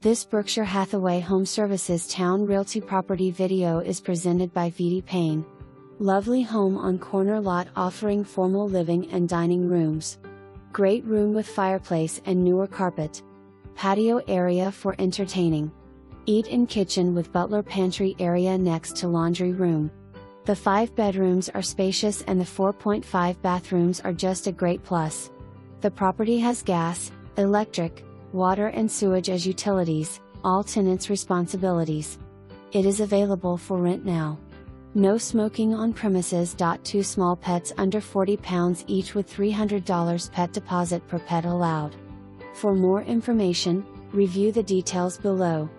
This Berkshire Hathaway HomeServices Towne Realty property video is presented by Vidi Payne. Lovely home on corner lot offering formal living and dining rooms. Great room with fireplace and newer carpet. Patio area for entertaining. Eat-in kitchen with butler pantry area next to laundry room. The 5 bedrooms are spacious and the 4.5 bathrooms are just a great plus. The property has gas, electric, water and sewage as utilities, all tenants' responsibilities. It is available for rent now. No smoking on premises. 2 small pets under 40 pounds each with $300 pet deposit per pet allowed. For more information, review the details below.